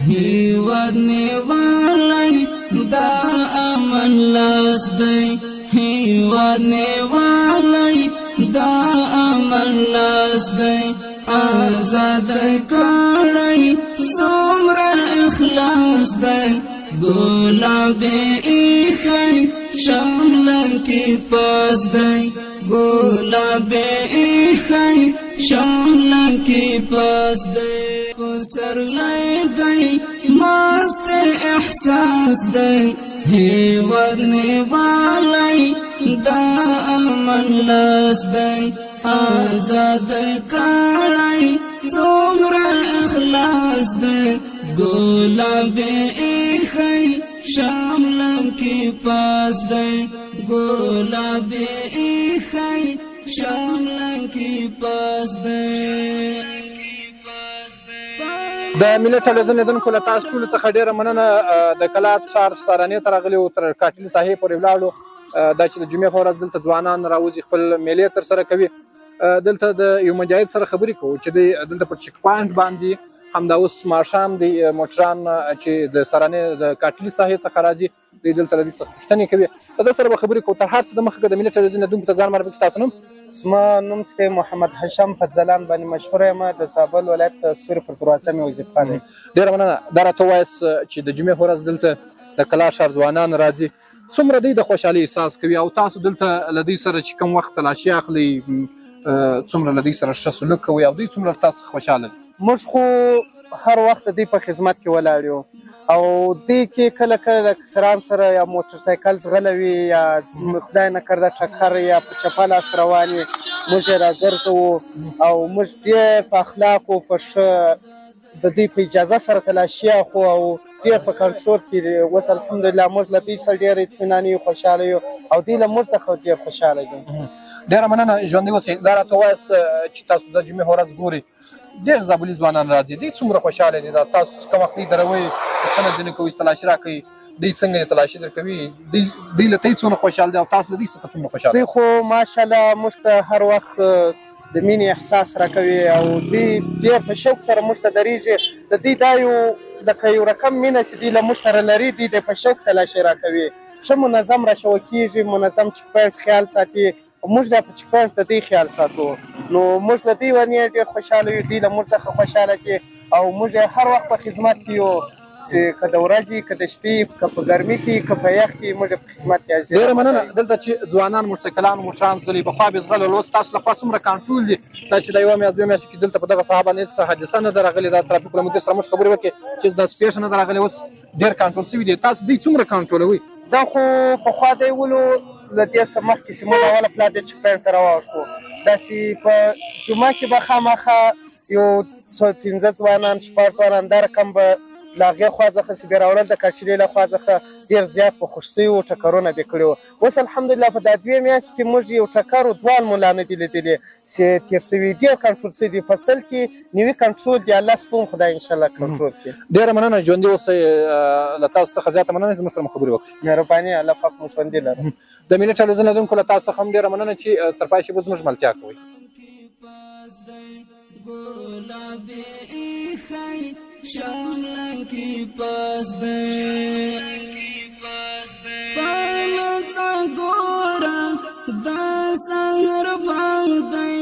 هیواد نیوالی دا امن لاس دی، هیواد نیوالی دا امن لاس دی، آزاد کړی څومره اخلاص دی، ګلابي ایښی شمله کې پاس دی، ګلابي ایښی شمله کې پاس دی، پسرلی دی مست احساس دی، هیواد نیوالی دا امن لاس دی، آزاد کړی څومره اخلاص دی، ګلابي ایښی شمله کې پاس دی، ګلابي ایښی شمله کې پاس دی. د ملي ټلویزیون لیدونکو له تاسو ټولو څخه ډېره مننه. د کلا ښار سارانې ته راغلي وو، تر کاټلي ساحې پورې ولاړو. دا چې د جمعې په ورځ دلته ځوانان راوځي، خپل میلې ترسره کوي. دلته د یو مجاهد سره خبرې کوو چې دوی دلته په چک پاینټ باندې همدا اوس ماښام دی موټران چې د سرانې د کاټلي ساحې څخه راځي، دوی دلته له دوی څخه پوښتنې کوي. د ده سره به خبرې کوو. تر هر څه د مخکې د ملي ټلویزیون لیدونکو ته ځان معرفي کړئ. ستاسو نوم؟ زما نوم چې محمد هشام فضلان باندې مشهوره یم، د زابل ولایت سوري پر دروازه مې وظیفه دی. ډېره مننه. دا راته ووایاست چې د جمعې په ورځ دلته د کلا ښار ځوانان راځي، څومره دوی د خوشحالۍ احساس کوي او تاسو دلته له دوی سره چې کوم وخت تلاشي اخلئ، څومره له دوی سره ښه سلوک کوئ او دوی څومره تاسو خوشحاله دي؟ موږ خو هر وخت د دوی په خدمت کې ولاړ یو او دې کې کله کله د کسران سره یا موټر سایکل ځغلوي یا خدای نه کرده ټکر یا په چپه لاس روان وي موږ یې راګرځوو او موږ ډېر په اخلاقو په ښه د دوی په اجازه سره تلاشي اخلو او ډېر په کنټرول کې اوس الحمدلله موږ له دوی سره ډېر اطمینان یو خوشحاله یو او دوی له موږ څخه ډېر خوشحاله دي. ډېره مننه ژوندي اوسئ. دا راته ووایاست چې تاسو د جمعې په ورځ ګورئ ډېر زابلي ځوانان راځي دوی څومره خوشحاله دي دا تاسو چې کوم وخت دوی دروئ پوښتنه ځینې کوئ تلاشي راکوي دوی څنګه یې تلاشي درکوي دوی له دوی څومره خوشحاله دي او تاسو له دوی څخه څومره خوشحاله دوی خو ماشاءالله موږ ته هر وخت د مینې احساس راکوي او دوی ډېر په شوق سره موږ ته درېږي د دوی دا یو لکه یو رقم مینه چې دوی له موږ سره لري دوی د په شوق تلاشي راکوي ښه منظم راشوه کېږي منظم چیک پوینټ خیال ساتي موږ دا په چیک پوینټ د دوی خیال ساتو نو موږ له دوی باندې ډېر خوشحاله یو دوی له موږ څخه خوشحاله دي او موږ هر وخت په خدمت کې یو چې که د ورځې که د شپې که په ګرمي کې که په یخ کې موږ په خدمت کې حاضر. ډېره مننه. دلته چې ځوانان موټرسایکلان موټران ځغلي پخوا به ځغلل اوس تاسو لخوا څومره کنټرول دي دا چې د یوه میاشت دوه میاشتې کې دلته په دغه ساحه باندې څه حادثه نه ده راغلې دا ترافیک له مدیر سره موږ خبرې وکړې چې داسې پېښه نه ده راغلې اوس ډېر کنټرول شوي دي تاسو دوی څومره کنټرولوئ؟ دا خو پخوا دی ولو له دې څه مخکې چې موږ اوله پلا د چیک پوینټ ته راواوښتو داسې په جمعه کې به خامخا یو 15 ځوانان شپږ ځوانان دا رقم به له هغې خوا څخه چې بیا راوړل د کاچرې له خوا څخه ډېر زیات په خوښ شوي وو ټکرونه به یې کړي وو اوس الحمدلله په دا 2 میاشتې کې موږ یو ټکر و دوه مو لا نه دي لیدلي چې تېر شوي ډېر کنټرول شوي دي په سل کې نوي کنټرول دي الله سپون خدای انشاءالله کنټرول کړي. ډېره مننه ژوندي اوسئ له تاسو څخه زیاته مننه چې زموږ سره مو خبرې وکړې. مهرباني الله پاک مو ژوندي لرم. د ملي ټلویزیون لیدونکو له تاسو څخه هم ډېره مننه چې تر پای شپې زموږ ملتیا کوئ. شاملن کی پاس دے پالتا گورا دا سنگر باغ دے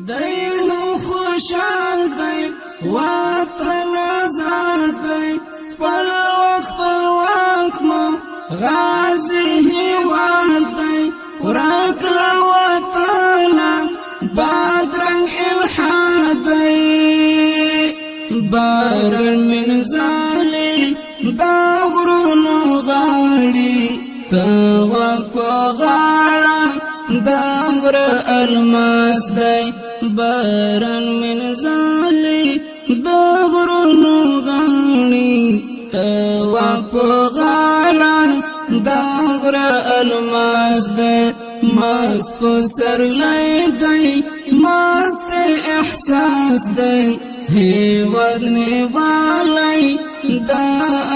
دے ہم خوشحال دے وطن آزاد دے پلوک ما غازی ہی واد دے راکلا وطنا بادرنگ الحاد دے بارن من ظالم دا غرونو غاڑی توا پا غاڑا دا غر الماس دی بارن من ظالم دا غرونو غاڑی توا پا غاڑا دا غر الماس دی مست پا سر لئی دی مست احساس دی هیواد نیوالی دا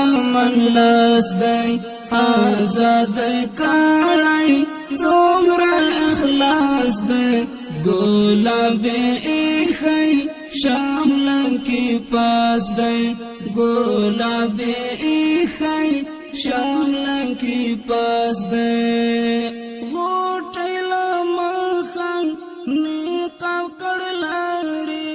امن لاس دی آزاد کاڑی زمر اخلاص دی گلاب ایخی شاملن کی پاس دی گلاب ایخی شاملن کی پاس دی غوٹی لمخان نیقاو کڑلاری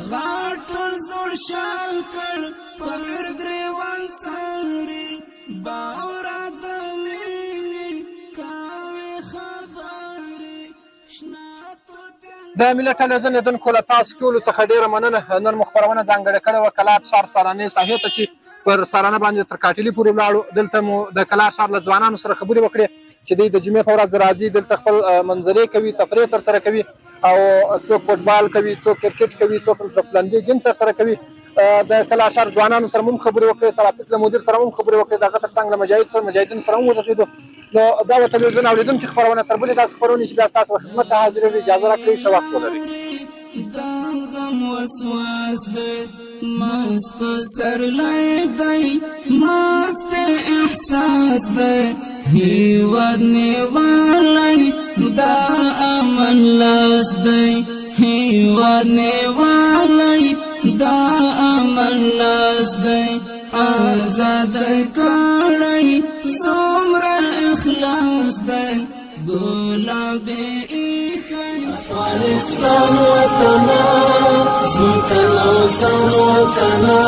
غاټر زوړ شال کړ پر ګریوان ساري باورا د مینې کاوي خبرې شناتو د ملي ټلویزیون لیدونکو له تاسو ټولو څخه ډېره مننه. نن مو خپرونه ځانګړې کړې وه کلات ښار سالانې ساحې ته چې پر سالانه باندې تر کاټلي پورې ولاړو. دلته مو د کلات ښار له ځوانانو سره خبرې وکړې چې دوی د جمعې په ورځ راځي دلته خپل منظرې کوي تفریح ترسره کوي او څوک فوټبال کوي څوک کرکټ کوي څوک د پلندې ګیم ترسره کوي. د کلات ښار ځوانانو سره هم خبرې وکړې ترافیک له مدیر سره هم خبرې وکړې د هغه تر څنګ له مجاهدینو سره هم وغږېدو. نو دا به تلویزیون اورېدونکي خپرونه تر بلې داسې خپرونې چې بیا ستاسو په خدمت ته حاضرېږي اجازه راکړئ ښه وخت ولرئ. دا غم وسواس دی مست په سرلی دی مست احساس دی هیواد نیوالی دا امن لاس دی هیواد نیوالی دا امن لاس دی آزاد کاڑی زمر اخلاص دی گلاب افغانستان وطنا زمکن اوزان وطنا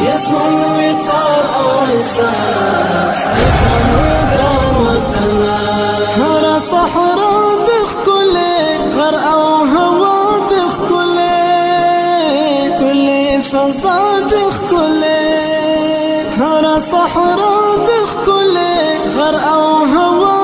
یزمن وقار او عزاز ایتمن گران وطنا هر صحرا دخ کلی غر او هوا دخ کلی کلی فضا دخ کلی هر صحرا د ښکلې غر او هوا